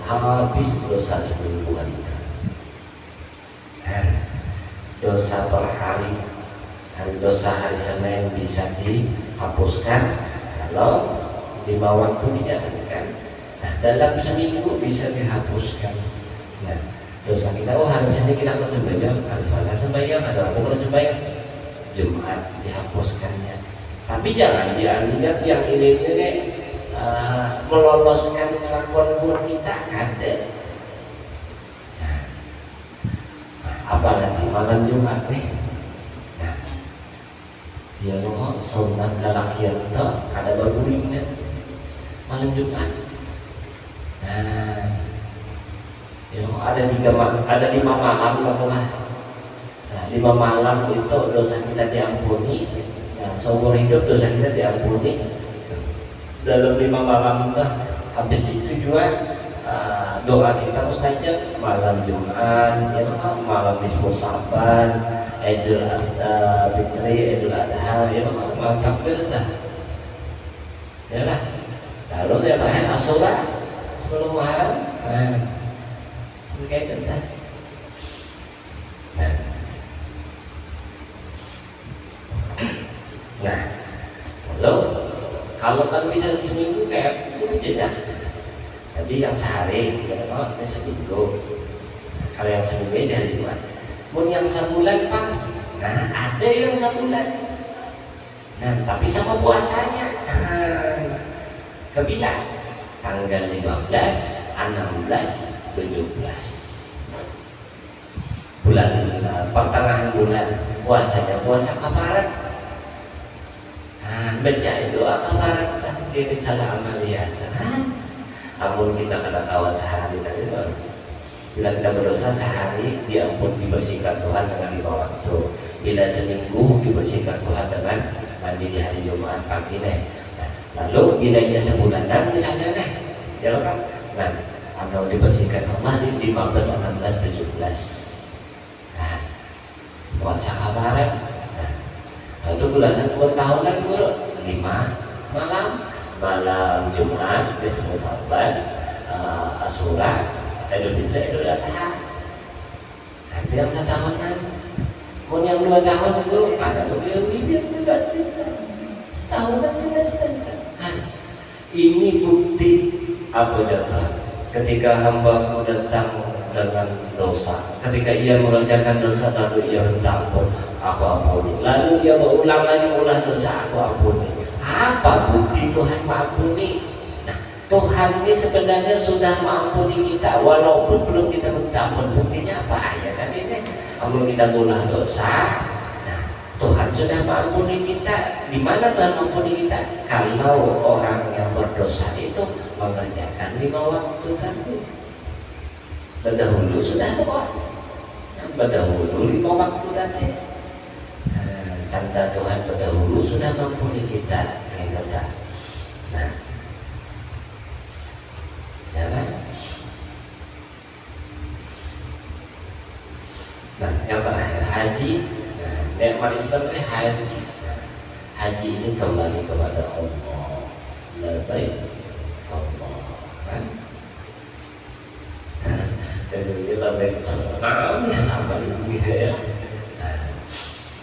habis dosa semingguan. Dosa per hari, dosa hari Senin bisa dihapuskan kalau 5 waktu dijalankan. Nah, dalam seminggu bisa dihapuskan. Nah, dosa kita, hari Senin kita harus sembahyang, hari Selasa sembahyang, ada Rabu sembahyang, Jumat dihapuskannya. Tapi jangan dianggap yang ini meloloskan kelakuan buruk kita ada. Apalagi malam Jumat nih. Nah, ya loh, sultan lalakian itu kada bergulingnya malam Jumat. Nah, ya loh, ada 5 malam lah. Nah, 5 malam itu dosa kita diampuni. Nah, seumur hidup dosa kita diampuni. Dalam 5 malam itu, habis itu juga doa kita mustajab malam Jumat, ya, malam nisfu Sa'ban, Idul Fitri, Idul Adha, ya, malam takbir dah. Ya lah. Lalu yang terakhir Asyura sebelum Muharram. Kayak itu dah. Nah, lalu kalau kan bisa seminggu kayak itu tidak. Jadi yang sehari, ya ini seminggu. Kalau yang seminggu ini dari Jumat. Pun yang sebulan Pak, nah ada yang sebulan. Nah tapi sama puasanya. Kebilang tanggal 15, 16, 17. Bulan pertengahan bulan puasanya puasa kafarat. Baca doa kafarat ini salah amaliyat. Namun kita kena tahu sehari tadi, bila kita berdosa sehari diampun dibersihkan Tuhan dengan 5 waktu. Bila seminggu dibersihkan Tuhan dengan mandi di hari Jumat pagi nih. Nah, lalu bila ia sebulanan misalnya nih, ya kan? Nah, atau dibersihkan Allah di 15, 16, 17. Nah, puasa kafarat. Nah, itu bulanan 2 tahunan guru 5 malam Jumat, nisfu Sa'ban, Asyura, Idul Fitri, Idul Adha. Nanti yang 1 tahunan, pun yang 2 tahun itu ada lebih berarti 1 tahunan juga setengah. Ini bukti apa datang? Ketika hamba datang dengan dosa, ketika ia mengerjakan dosa lalu ia minta ampun, aku ampuni. Lalu dia berulang lagi dosa, aku ampuni. Apa bukti Tuhan mengampuni? Nah, Tuhan ini sebenarnya sudah mengampuni kita walaupun belum kita minta ampun. Buktinya apa? Ya kan ini, kalau kita mengulang dosa, nah Tuhan sudah mengampuni kita. Di mana Tuhan mengampuni kita? Kalau orang yang berdosa itu mengerjakan 5 waktu tadi. Berdahulu sudah lewat. Berdahulu 5 waktu tadi. Tanda Tuhan berdahulu sudah mengampuni kita. Nah, ya kan? Nah, yang terakhir haji. Nah, nikmat Islam itu haji. Haji ini kembali kepada Allah. Lebih Allah, kan? Jadi kita lebih sama ini ya.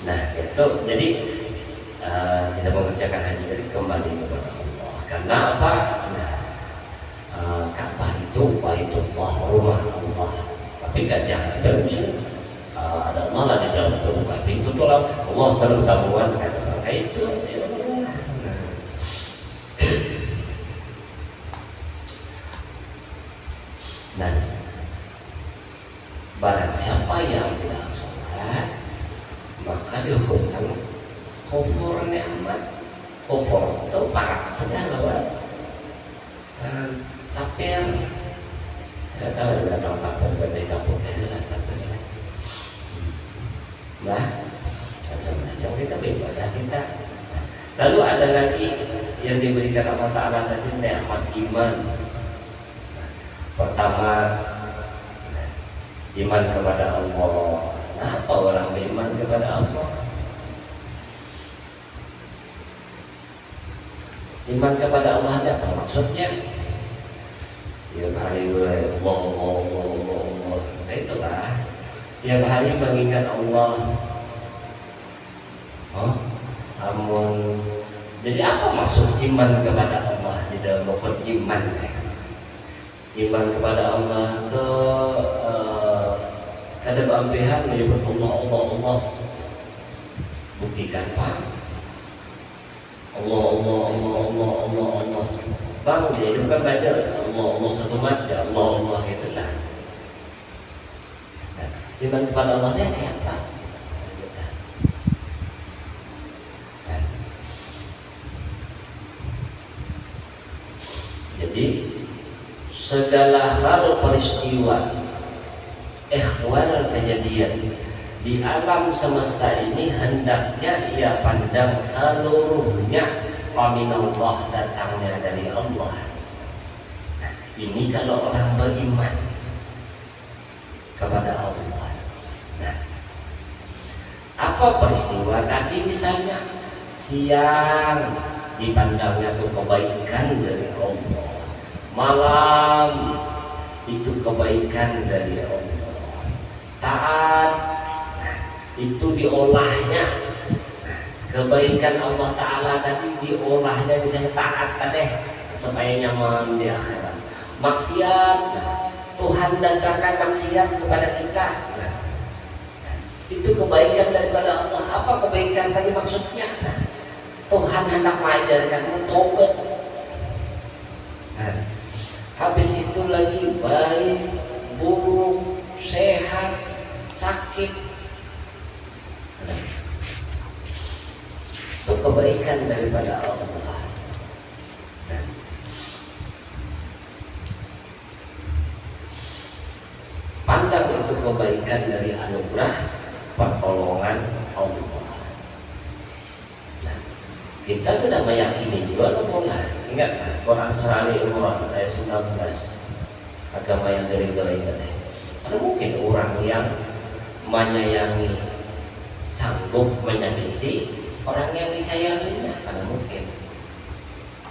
Nah itu jadi kita mengerjakan haji dari kembali kepada Allah. Karena apa? Nah, Ka'bah itu Baitullah, rumah Allah. Tapi gak jangan ada Allah lah di dalam terbuka pintu tolong Allah bertamuan kayak itu. Nah, barang siapa yang tidak sholat maka dihukumkan kufur nikmat. Kufur itu parah sudah lewat. Tapi yang tidak tahu juga tahu apa berarti kapur lah tapi nah sebenarnya kita beribadah kita. Lalu ada lagi yang diberikan Allah Ta'ala tadi nikmat iman. Pertama iman kepada Allah. Nah, apa orang beriman kepada Allah? Iman kepada Allah ada apa maksudnya? Ya hari tiap hari mengingat Allah. Oh, amun. Jadi apa maksud iman kepada Allah di dalam rukun iman? Iman kepada Allah itu ada beampihan menyebut Allah, Allah, Allah. Buktikan Pak. Allah, Allah, Allah, Allah, Allah, Allah. Bang, dia itu kan baca Allah, Allah satu mata, Allah, Allah gitu lah. Nah, iman kepada Allah itu kayak apa? Jadi segala hal peristiwa ikhwal kejadian di alam semesta ini hendaknya ia pandang seluruhnya paminallah, datangnya dari Allah. Nah, ini kalau orang beriman kepada Allah. Nah, apa peristiwa tadi misalnya siang dipandangnya itu kebaikan dari Allah, malam itu kebaikan dari Allah, taat itu diolahnya, kebaikan Allah Ta'ala tadi diolahnya, misalnya taat tadi supaya nyaman di akhirat. Maksiat, Tuhan datangkan maksiat kepada kita, nah, itu kebaikan daripada Allah. Apa kebaikan tadi maksudnya? Nah, Tuhan hendak mengajarkan tobat. Nah, habis itu lagi baik, buruk, sehat, sakit. Nah, itu kebaikan daripada Allah. Nah, pandang itu kebaikan dari anugerah pertolongan Allah. Nah, kita sudah meyakini juga Allah. Ingat Quran surah Ali Imran ayat 19, agama yang dari tadi. Ada mungkin orang yang menyayangi sanggup menyakiti orang yang disayanginya, ada mungkin.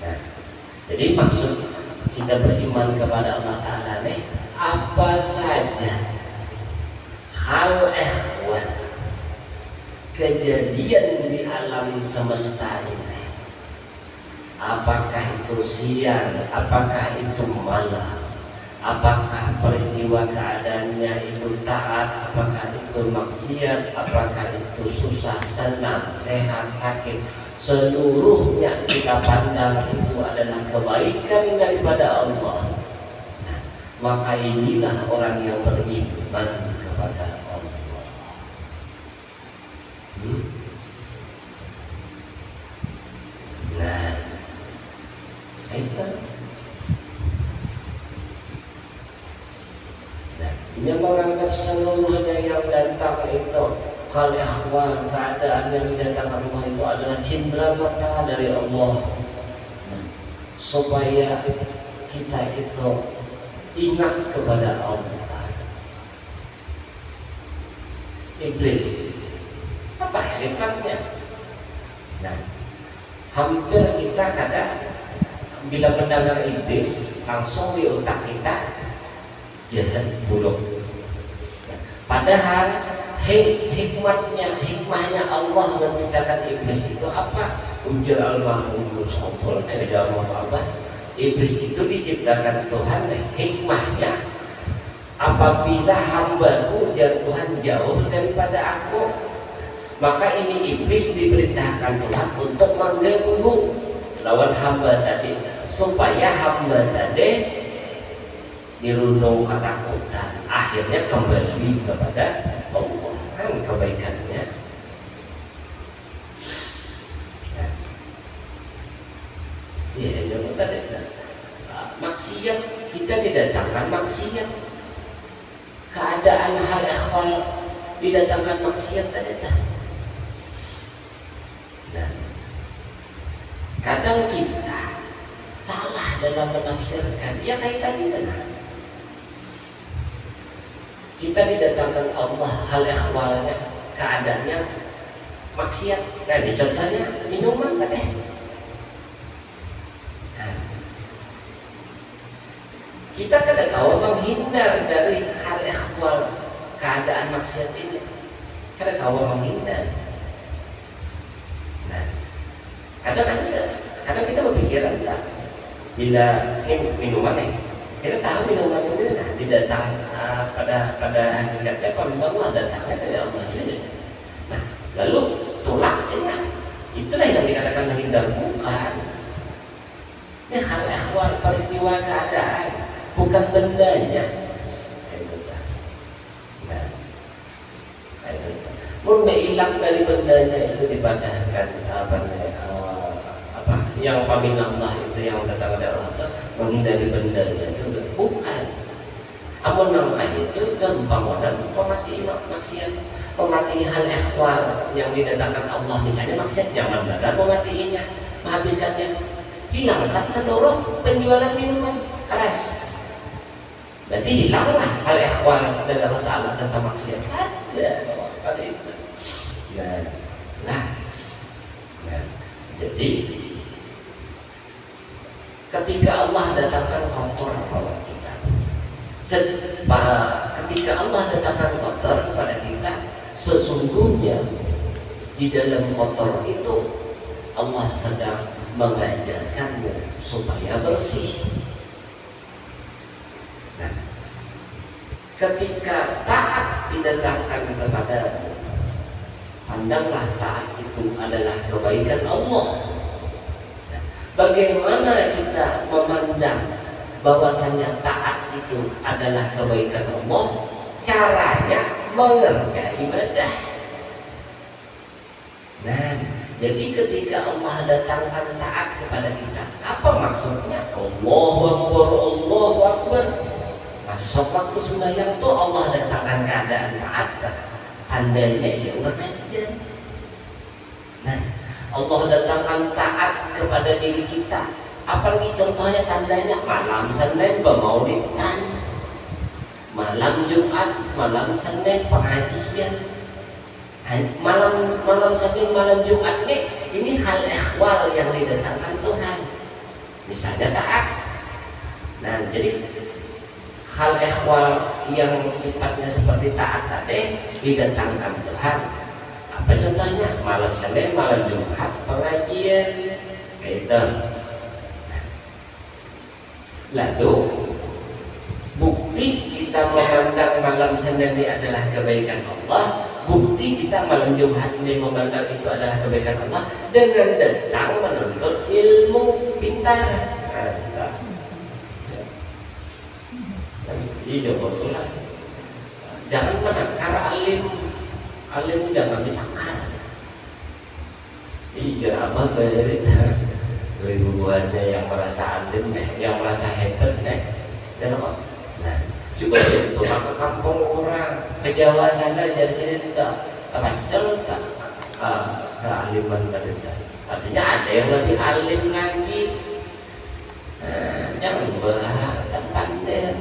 Nah, jadi maksud kita beriman kepada Allah Ta'ala nih, apa saja hal ehwal kejadian di alam semesta ini, apakah itu siang, apakah itu malam, apakah peristiwa keadaannya itu taat, apakah itu maksiat, apakah itu susah, senang, sehat, sakit, seluruhnya kita pandang itu adalah kebaikan daripada Allah. Nah, maka inilah orang yang beriman kepada Allah. Nah, itu. Dia menganggap seluruhnya yang datang itu hal ikhwan, keadaan yang didatangkan Allah itu adalah cindera mata dari Allah, supaya kita itu ingat kepada Allah. Iblis, apa hebatnya? Nah, hampir kita kadang bila mendengar iblis langsung di otak kita jahat, buruk. Padahal hikmahnya Allah menciptakan iblis itu apa? Ujar al-mahmud sompol apa? Iblis itu diciptakan Tuhan. Hikmahnya apabila hambaku dan Tuhan jauh daripada aku, maka ini iblis diperintahkan Tuhan untuk mengganggu lawan hamba tadi, supaya hamba tadi dirundung ketakutan, akhirnya kembali kepada Allah. Kan kebaikannya. Ya, jangan tadi maksiat, kita didatangkan maksiat, keadaan hal ehwal didatangkan maksiat tadi. Nah, kadang kita salah dalam menafsirkan. Ya kayak tadi benar. Kita didatangkan Allah hal ehwalnya, keadaannya maksiat. Nah, ini contohnya minuman tadi. Nah, kita kadang-kadang menghindar dari hal ehwal keadaan maksiat ini? Karena kau menghindar. Nah, kadang kita berpikiran tak, bila ini minuman kita tahu minuman ini tidak datang pada hakikatnya Allah datangnya dari Allah juga. Nah, lalu tulaknya itulah yang dikatakan menghindar, bukan. Ini hal ehwal peristiwa keadaan, bukan bendanya. Mun hilang dari bendanya itu dipandangkan yang pamin Allah itu yang datang dari Allah itu menghindari bendanya itu bukan. Amun namanya itu gampang dan memati maksiat, memati hal ehwal yang didatangkan Allah, misalnya maksiat jangan benar mematiinya, menghabiskannya, hilangkan seluruh penjualan minuman keras. Berarti hilanglah hal ehwal dari Allah Ta'ala tentang maksiat. Ada pada itu. Nah, jadi ketika Allah datangkan kotor kepada kita, ketika Allah datangkan kotor kepada kita, sesungguhnya di dalam kotor itu Allah sedang mengajarkanmu supaya bersih. Nah, ketika taat didatangkan kepadamu, pandanglah taat itu adalah kebaikan Allah. Bagaimana kita memandang bahwasanya taat itu adalah kebaikan Allah? Caranya mengerjakan ibadah. Nah, jadi ketika Allah datangkan taat kepada kita, apa maksudnya? Allahu Akbar, Allahu Akbar. Masuk waktu sembahyang tuh Allah datangkan keadaan taat, tandanya ya udah aja. Nah, Allah datangkan taat kepada diri kita. Apalagi contohnya tandanya malam Senin bermaulidan, malam Jumat, malam Senin pengajian, malam Senin, malam Jumat ini hal ehwal yang didatangkan Tuhan. Misalnya taat. Nah, jadi hal ehwal yang sifatnya seperti taat tadi didatangkan Tuhan. Apa contohnya? Malam Senin, malam Jumat, pengajian, gitu. Lalu bukti kita memandang malam Senin ini adalah kebaikan Allah, bukti kita malam Jumat ini memandang itu adalah kebaikan Allah dengan datang menuntut ilmu pintar. Jadi betul-betul jangan menakar alim jangan ditakar. Iya apa berita ribuannya yang merasa alim yang merasa hebat dan apa? Nah, coba itu ke kampung orang ke Jawa sana dari sini tak teracel tak kealiman tadi. Artinya ada yang lebih alim lagi. Jangan berharap pandai.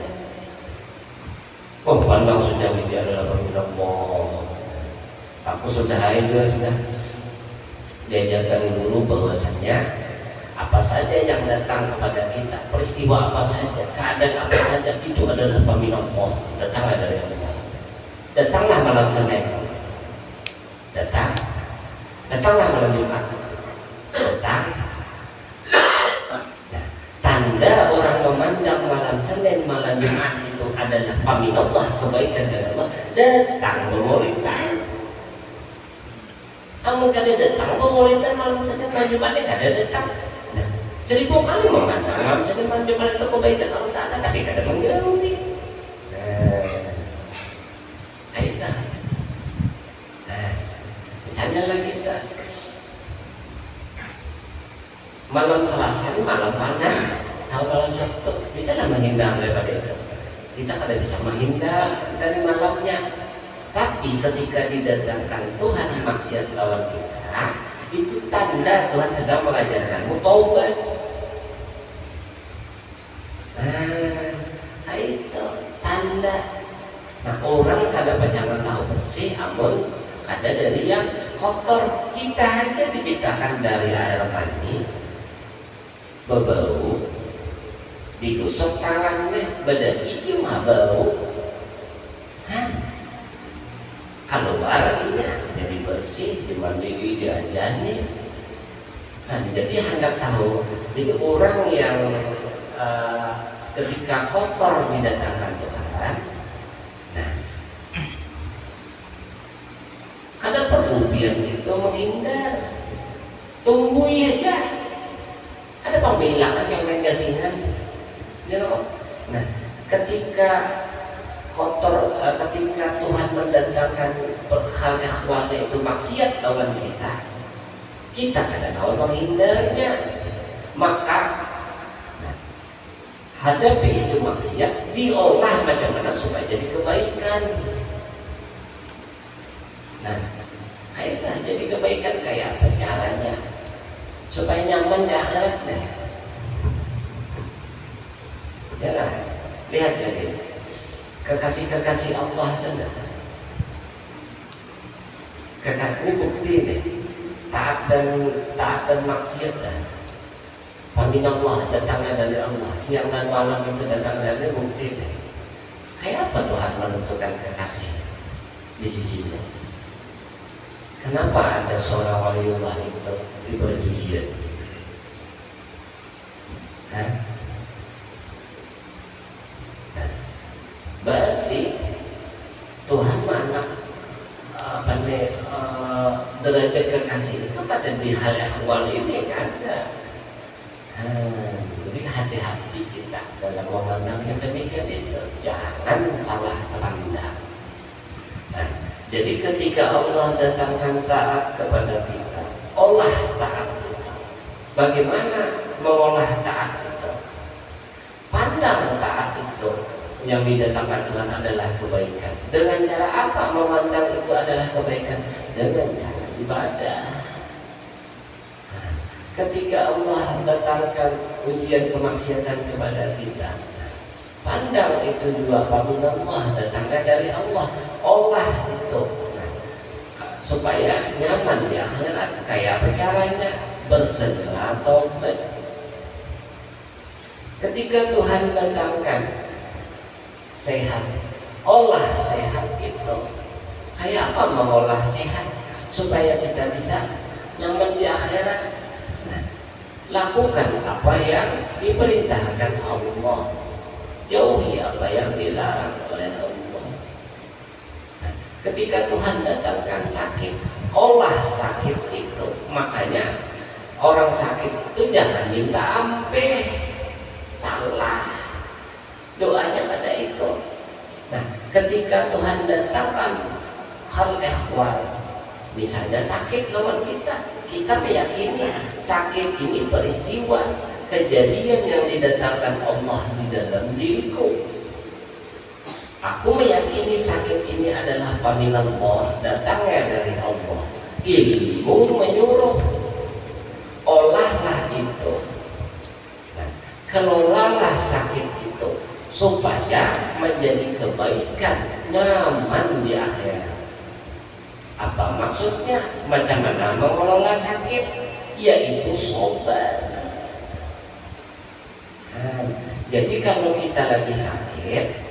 Pandang sudah dia adalah Allah. Aku sudah diajarkan dulu bahwasannya apa saja yang datang kepada kita, peristiwa apa saja, keadaan apa saja itu adalah pembina Allah. Datanglah dari Allah. Datanglah malam Senin. Datanglah malam Jumat. Nah, tanda orang memandang malam Senin, malam Jumat itu adalah pembina Allah, kebaikan dari Allah. Datang pemuritan. Amun kada datang pemuritan malam Senin, malam Jumat kada datang. 1000 kali memandang malam Senin, malam Jumat itu kebaikan Allah Ta'ala, tapi kada menggauti. Misalnya lagi kita malam Selasa, malam panas, sama malam Sabtu, bisa lah menghindar daripada itu. Kita kada bisa menghindar dari malamnya. Tapi ketika didatangkan Tuhan maksiat lawan kita, itu tanda Tuhan sedang mengajarkanmu taubat. Nah, itu tanda. Nah, orang kada jangan tahu bersih, amun kada dari yang kotor. Kita aja diciptakan dari air mani, berbau, digosok tangannya, bedaki cuma bau. artinya jadi bersih, dimandiri, diajani. Nah, jadi hendak tahu, jadi orang yang ketika kotor didatangkan Tuhan, nah, ada perlu biar itu menghindar, tunggu aja. Ada pembelaan yang negasinan, nah, ketika kotor, ketika Tuhan mendatangkan hal ikhwalnya itu maksiat lawan kita kadang tahu menghindarnya, maka hadapi itu maksiat, diolah macam mana supaya jadi kebaikan. Nah, ayolah jadi kebaikan kayak apa caranya supaya nyaman di akhirat. Ya lah, lihat jadi kekasih Allah dan ini bukti deh, taat dan maksiat dan pamin Allah datangnya dari Allah, siang dan malam itu datang dari bukti deh. Kayak apa Tuhan menentukan kekasih di sisinya? Kenapa ada seorang waliullah itu diperjudian? Berarti Tuhan anak derajat kekasih itu pada di hal ehwal ini kan ada. Jadi hati-hati kita dalam memandang yang demikian itu, jangan salah pandang. Nah, jadi ketika Allah datangkan taat kepada kita, olah taat kita. Bagaimana mengolah taat itu? Pandang taat itu yang didatangkan Tuhan adalah kebaikan. Dengan cara apa memandang itu adalah kebaikan? Dengan cara ibadah. Nah, ketika Allah datangkan ujian kemaksiatan kepada kita, pandang itu juga apabila Allah datangnya dari Allah, olah itu supaya nyaman di akhirat. Kayak apa caranya? Bersegera taubat. Ketika Tuhan datangkan sehat, olah sehat itu. Kayak apa mengolah sehat supaya kita bisa nyaman di akhirat? Nah, lakukan apa yang diperintahkan Allah, jauhi apa yang dilarang oleh Allah. Nah, ketika Tuhan datangkan sakit, olah sakit itu. Makanya orang sakit itu jangan minta ampeh, salah doanya pada itu. Nah, ketika Tuhan datangkan hal ehwal, misalnya sakit lawan kita meyakini sakit ini peristiwa kejadian yang didatangkan Allah di dalam diriku. Aku meyakini sakit ini adalah panggilan Allah, datangnya dari Allah. Ilmu menyuruh, olahlah itu. Nah, kelolalah sakit itu supaya menjadi kebaikan, nyaman di akhirat. Apa maksudnya? Macam mana mengelola sakit? Yaitu sobat. Nah, jadi kalau kita lagi sakit,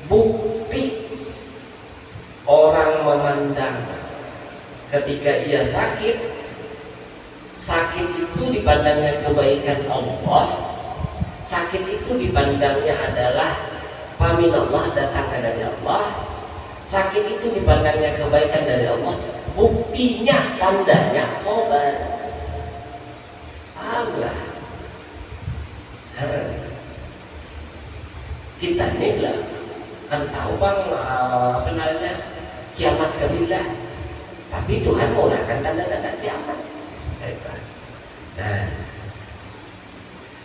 bukti orang memandang ketika ia sakit itu dipandangnya kebaikan Allah, sakit itu dipandangnya adalah pamin Allah, datang dari Allah. Sakit itu dipandangnya kebaikan dari Allah, buktinya, tandanya sobat. Pahamlah. Kita ini lah kan tahu bang benarnya kiamat kabila, tapi Tuhan menggunakan tanda-tanda kiamat. Nah,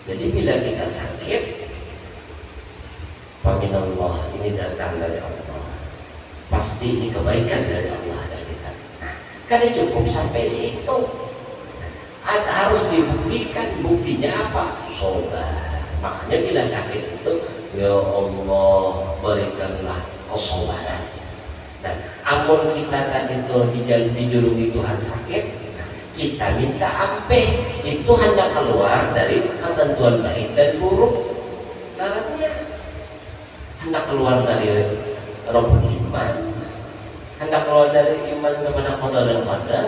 jadi bila kita sakit, pamin Allah, ini datang dari Allah. Pasti ini kebaikan dari Allah dan kita. Nah, kan cukup sampai situ. Harus dibuktikan. Buktinya apa? Sobat. Makanya bila sakit itu, ya Allah berikanlah kesabaran. Dan ampun kita tadi itu dijulungi Tuhan sakit, kita minta ampeh. Itu hendak keluar dari ketentuan baik dan buruk. Larannya hendak keluar dari Rabbul iman, hendak keluar dari iman kepada qada dan qadar.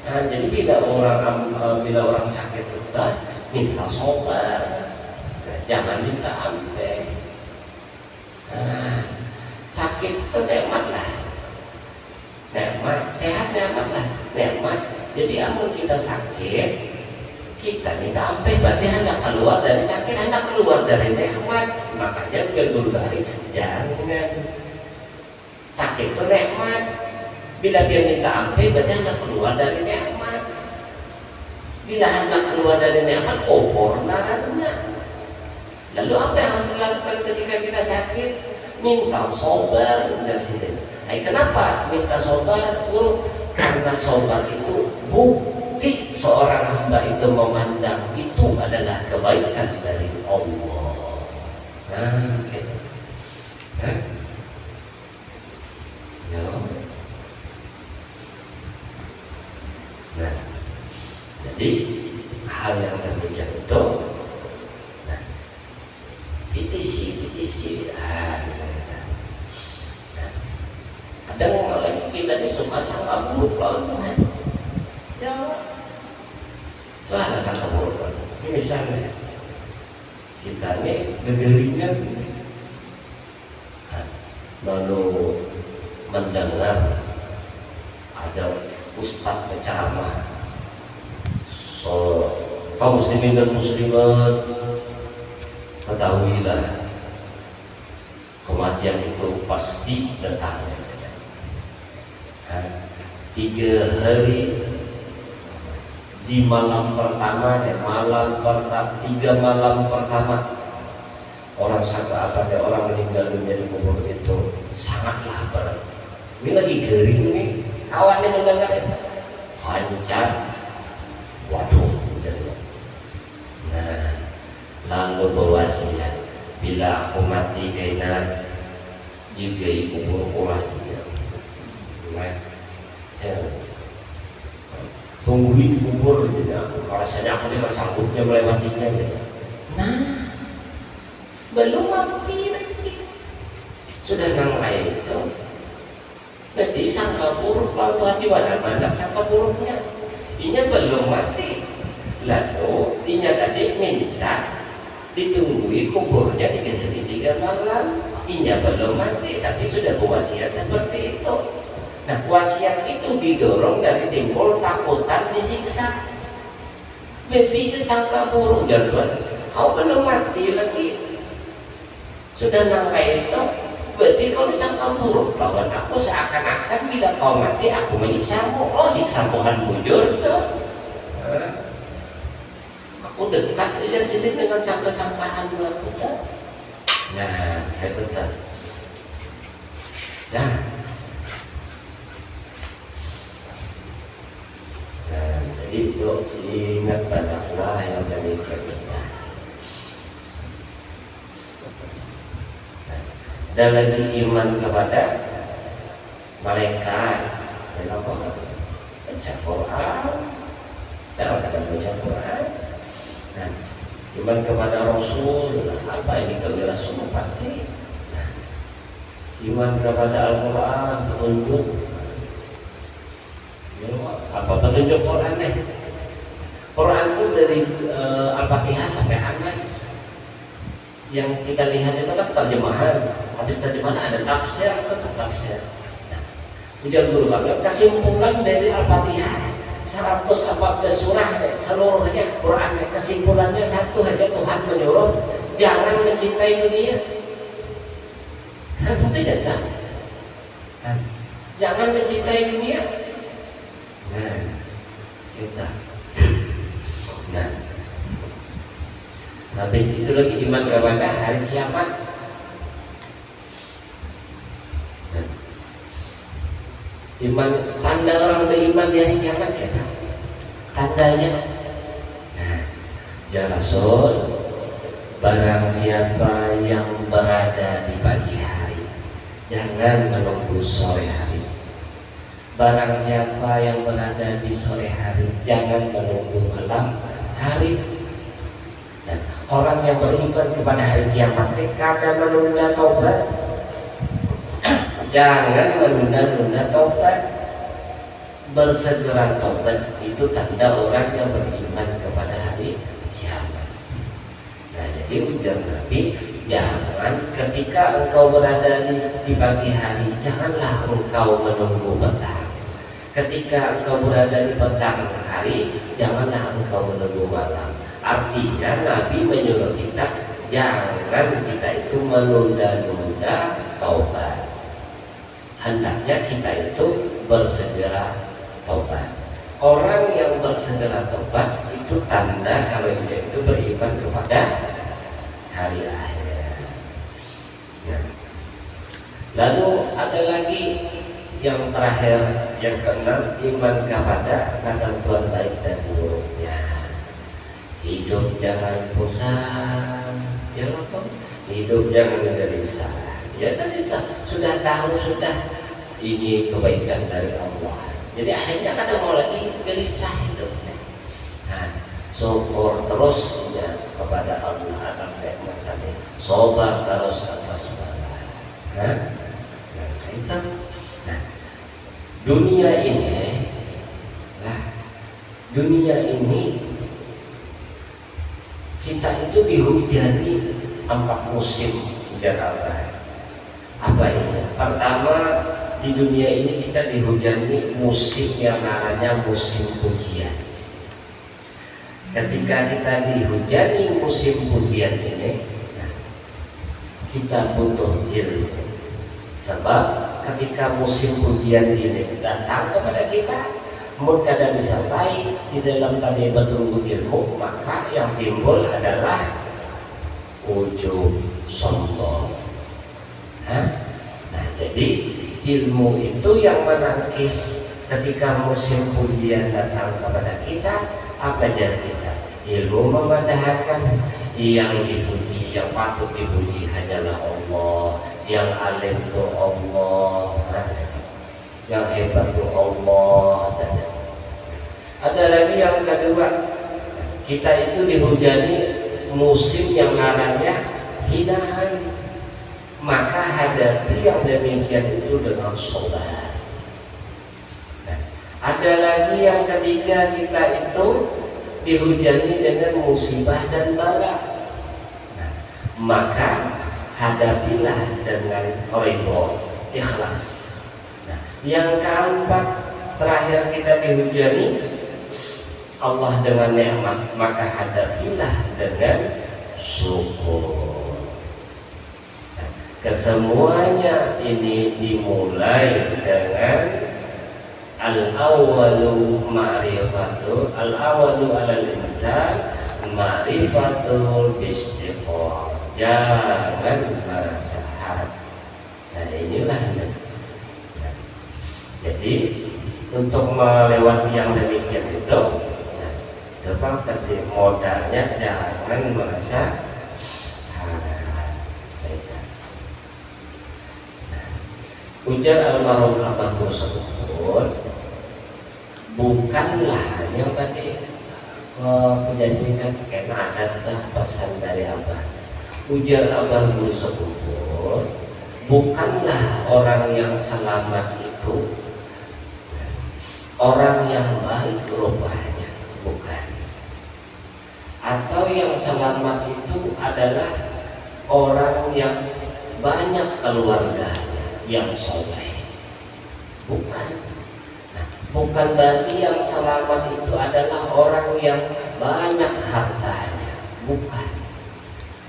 Nah, jadi bila orang sakit itu minta sabar, jangan minta ampun. Nah, sakit itu nikmat lah, nikmat, sehat nikmat lah, nikmat. Jadi amun kita sakit, kita minta ampun, berarti hendak keluar dari sakit, hendak keluar dari nikmat. Makanya guru hari jangan sakit itu nikmat. Bila dia minta ampun, berarti hendak keluar dari nikmat. Bila hendak keluar dari nikmat, opor naranya. Lalu apa yang harus dilakukan ketika kita sakit? Minta sabar dan sini. Kenapa minta sabar? Karena sabar itu bukti seorang hamba itu memandang itu adalah kebaikan dari Allah. Nah, gitu. Ya. Nah, jadi hal yang demikian itu, nah, PTC, nah, kadang orang kita ini suka sangka buruk lawan Tuhan. Ya, soalnya sangka buruk. Ini misalnya kita ini gegeringan, lalu mendengar ada ustaz berceramah, so kaum muslimin dan muslimat, ketahuilah kematian itu pasti datang. 3 hari di malam pertama dan 3 malam pertama orang sangka apa ya, orang meninggal dunia di kubur itu sangatlah berat. Ini lagi gering nih, kawannya mendengar hancur, waduh. Nah, lalu berwasiat, bila aku mati kena juga kubur ulah juga. Nah, tungguin di kubur tidak, rasanya aku tidak sanggupnya melewatinya. Nah, belum mati lagi sudah nangrai itu, berarti sangka buruk lalu hati mana sangka buruknya. Inya belum mati, lalu inya tadi minta ditunggui kuburnya 3 hari 3 malam. Inya belum mati tapi sudah wasiat seperti itu. Nah, wasiat itu didorong dari timbul takutan disiksa. Berarti itu sangka buruk jaduan. Kau belum mati lagi, sudah nangkai itu, berarti kau disangka buruk lawan aku, seakan-akan bila kau mati aku menyiksamu. Oh, siksa Tuhan bujur tuh. Aku dekat aja sini dengan sangka-sangkaan aku tuh. Nah, hebat. Nah, jadi itu ingat pada Allah yang dari kita. Dan lagi iman kepada malaikat, kenapa baca Quran, dan ada baca Quran. Nah, iman kepada Rasul, apa ini kami Rasul pasti. Nah, iman kepada Al-Quran, petunjuk. Apa petunjuk Quran nih? Quran itu dari Al-Fatihah sampai Anas. Yang kita lihat itu kan terjemahan. Habis terjemahan ada tafsir atau tafsir. Nah, ujar guru kami kesimpulan dari Al-Fatihah 114 surah seluruhnya Quran, kesimpulannya satu aja, Tuhan menyuruh jangan mencintai dunia. Itu jangan. Jangan mencintai dunia. Nah, kita. Nah, habis itu lagi iman kepada hari kiamat. Nah, iman, tanda orang beriman di hari kiamat ya, tandanya. Nah, ya Rasul, barang siapa yang berada di pagi hari, jangan menunggu sore hari. Barang siapa yang berada di sore hari, jangan menunggu malam hari. Dan orang yang beriman kepada hari kiamat, karena menunda tobat, Jangan menunda-nunda tobat. Bersegera tobat itu tanda orang yang beriman kepada hari kiamat. Nah, jadi ujar Nabi, jangan ketika engkau berada di pagi hari, janganlah engkau menunggu petang. Ketika engkau berada di petang hari, janganlah engkau menunggu malam. Artinya Nabi menyuruh kita, jangan kita itu menunda-nunda taubat. Hendaknya kita itu bersegera taubat. Orang yang bersegera taubat itu tanda kalau dia itu beriman kepada hari akhir. Nah, lalu ada lagi yang terakhir, yang keenam, iman kepada ketentuan baik dan buruknya. Hidup jangan pusing, ya Allah. Hidup jangan gelisah. Ya tadi sudah tahu ini kebaikan dari Allah. Jadi akhirnya kadang mau lagi gelisah hidupnya. Nah, syukur terus ya kepada Allah atas nikmat tadi. Sabar terus atas bala. Nah, itu. Nah, dunia ini kita itu dihujani 4 musim Jakarta. Apa itu? Pertama, di dunia ini kita dihujani musim yang namanya musim pujian. Ketika kita dihujani musim pujian ini, kita butuh ilmu. Sebab ketika musim pujian ini datang kepada kita, murkada disertai di dalam tadi betul ilmu, maka yang timbul adalah ujub sombong. Nah, jadi ilmu itu yang menangkis ketika musim pujian datang kepada kita. Apa jar kita? Ilmu memandahkan yang dipuji, yang patut dipuji hanyalah Allah, yang alim itu Allah, yang hebat itu Allah. Ada lagi yang kedua, kita itu dihujani musim yang namanya hinaan. Maka hadapi yang demikian itu dengan sabar. Nah, ada lagi yang ketiga, kita itu dihujani dengan musibah dan bala. Nah, maka hadapilah dengan ridho, ikhlas. Nah, yang keempat, terakhir kita dihujani Allah dengan nikmat, maka hadapilah dengan syukur. Kesemuanya ini dimulai dengan al-awwalu ma'rifatu, al-awwalu alal insan ma'rifatul istiqomah. Jangan merasa harap. Nah, inilah. Nah, jadi untuk melewati yang demikian itu, coba tadi modalnya jangan merasa harap. Ujar almarhum Abah tersebut, bukanlah yang tadi menjanjikan karena ada pesan dari Abah. Ujar Abah tersebut, bukanlah orang yang selamat itu orang yang baik rupanya, bukan. Atau yang selamat itu adalah orang yang banyak keluarganya yang soleh, bukan. Nah, bukan berarti yang selamat itu adalah orang yang banyak hartanya, bukan.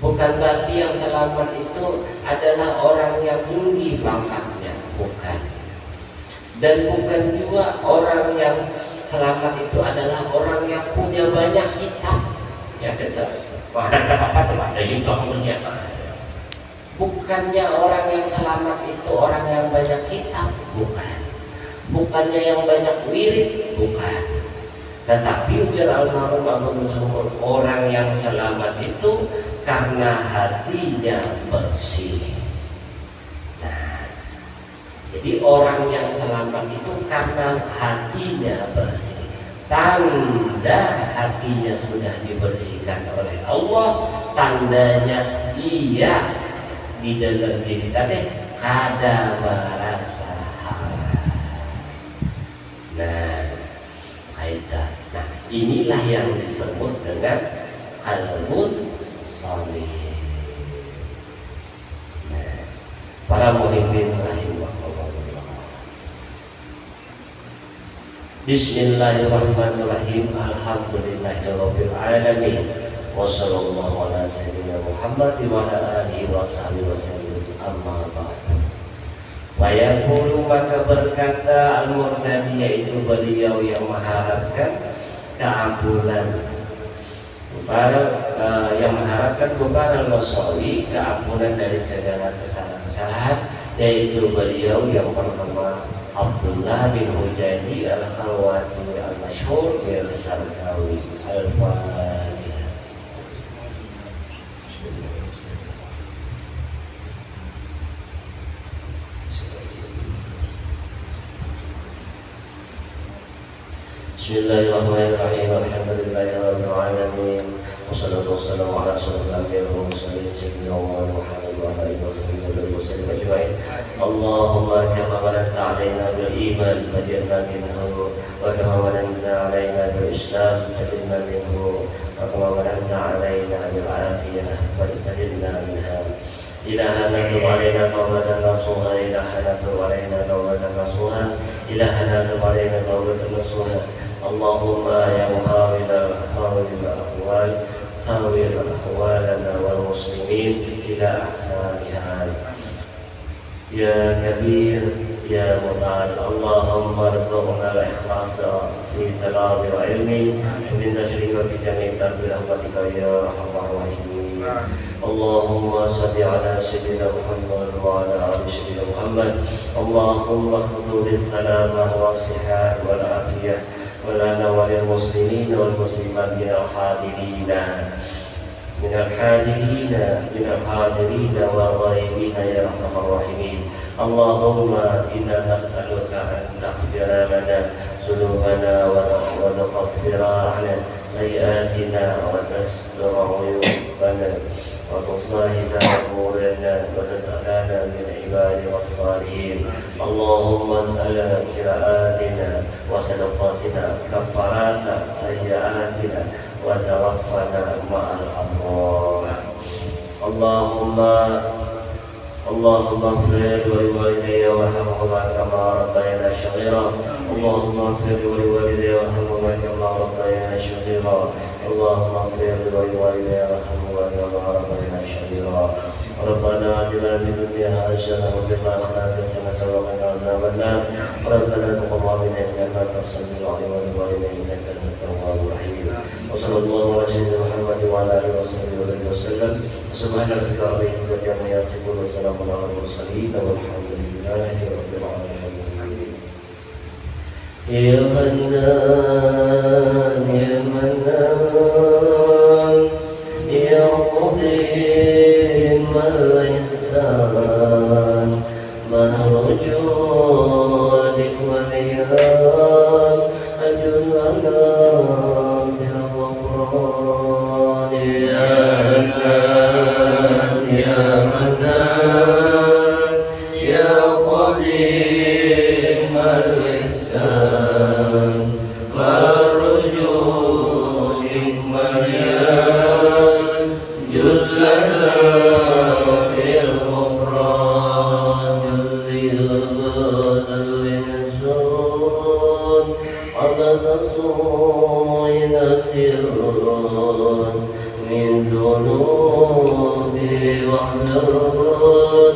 Bukan berarti yang selamat itu adalah orang yang tinggi pangkatnya, bukan. Dan bukan juga orang yang selamat itu adalah orang yang punya banyak kitab. Ya betul. Ada apa teman? Ada juga manusia. Bukannya orang yang selamat itu orang yang banyak kitab, bukan. Bukannya yang banyak wirid, bukan. Tetapi ujar almarhum Abu Muslim, orang yang selamat itu karena hatinya bersih. Nah, jadi orang yang selamat itu karena hatinya bersih. Tanda hatinya sudah dibersihkan oleh Allah, tandanya ia di dalam diri tadi kada barasa hawa. Nah, kaitan. Nah, inilah yang disebut dengan qalbun shalih. Nah, para muhibbin rahimahullah. Bismillahirrahmanirrahim. Alhamdulillahirabbil alamin. Wassallallahu ala sayyidina Muhammad wa ala alihi wa sahbihi wasallam. Amma ba'du. Wayaqulu, maka berkata al-murtadi, yaitu beliau yang mengharapkan keampunan para yang mengharapkan kepada al-Masali keampunan dari segala kesalahan, yaitu beliau yang bernama Abdullah bin Hujaji al-Khalwati al-Masyhur bil Sarkawi. Al-Fatihah. Bismillahirrahmanirrahim. Alhamdulillahirabbil alamin. Wassalatu wassalamu ala asyrofil anbiya'i wal mursalin sayyidina Muhammad wa ala alihi wasallam ajma'in. Allahumma kama mananta 'alaina bil iman faj'alna minhu, wa kama mananta 'alaina bil islam faj'alna minhu, wa kama mananta 'alaina bil afiyah faj'alna minha. Ilahana tub alaina tawbatan nasuha, ilahana tub alaina tawbatan nasuha, ilahana tub alaina tawbatan nasuha. Allahumma ya muhawil al-ahwal, hawil ahwalana wal muslimin ila ahsaniha. Ya kabir ya muta'al, Allahumma arzuqna al-ikhlasa fi talabi wa ilmi, min nashri wa fi jami' tarbi rahmatika ya arhamar rahimin. Allahumma salli ala sayyidina Muhammad wa ala ali sayyidina Muhammad. Allahumma khudhu bis-salamah wa sihat wal afiyah ولنا وللمسلمين والمسلمات من الحاضرين والغائبين يا أرحم الراحمين. اللهم إنا نسألك أن تغفر لنا ذنوبنا وتغفر عنا سيئاتنا وتستر عيوبنا وتصلح أمورنا وتجعلنا من عبادك الصالحين. اللهم اجعل قراءاتنا وصدقاتنا كفارات سيئاتنا وتوفنا مع الأبرار. اللهم اغفر لوالدي وارحمهما كما ربيانا صغيرا. اللهم اغفر لوالدي وارحمهما كما ربيانا صغيرا. اللهم اغفر لوالدي وارحمهما كما ربيانا صغيرا. ربنا آتنا في الدنيا حسنة وفي الآخرة حسنة وقنا عذاب النار. ربنا تقبل منا إنك أنت السميع العليم وتب علينا إنك أنت التواب الرحيم. وصلى الله على سيدنا محمد وعلى آله وصحبه وسلم. سبحان ربك رب العزة عما يصفون وسلام على المرسلين والحمد لله رب العالمين. يا حنان يا منان يا قديم الإحسان مرجو لك وليان أجلنا بالغفران. يا حنان يا منان يا قديم الإحسان مرجو لك وليان جلنا بالغفران. الإنسان عدد صين سرا من ذنوبه وحدان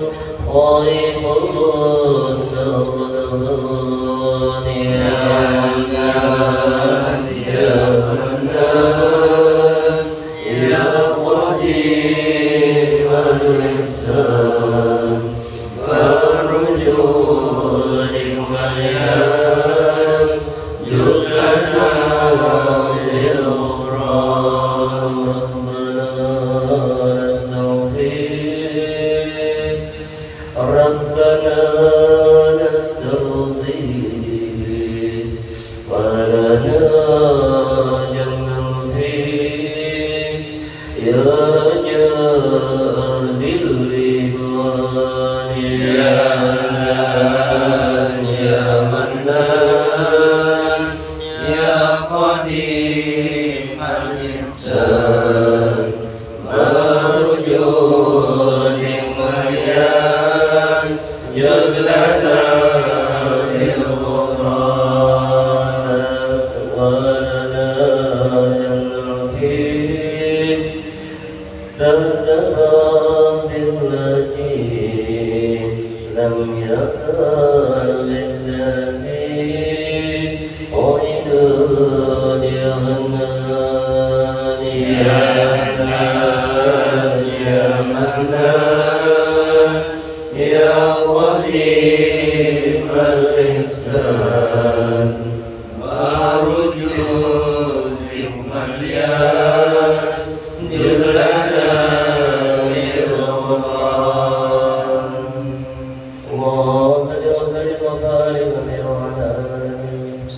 خائف الغفران. يا حنان يا منان يا قديم الإحسان مرجو لك وليان جلنا بالغفران. ربنا نستغفر ربنا نستغيث ولا تجمع فيك يا رجاء بالرضوان. يا ترتضى بالتي لم يكن بالتي وعدود يا منان يا منان يا منان يا قديم الإحسان وأرجو بمن يجب لنا من رمضان اللهم صل وسلم وبارك عليه وعلى آله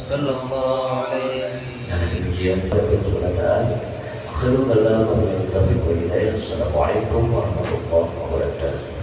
صلى الله عليه وسلم. Yang demikian persunatan akhirul kalam wa min taufiq wa hidayah. Assalamualaikum warahmatullahi wabarakatuh.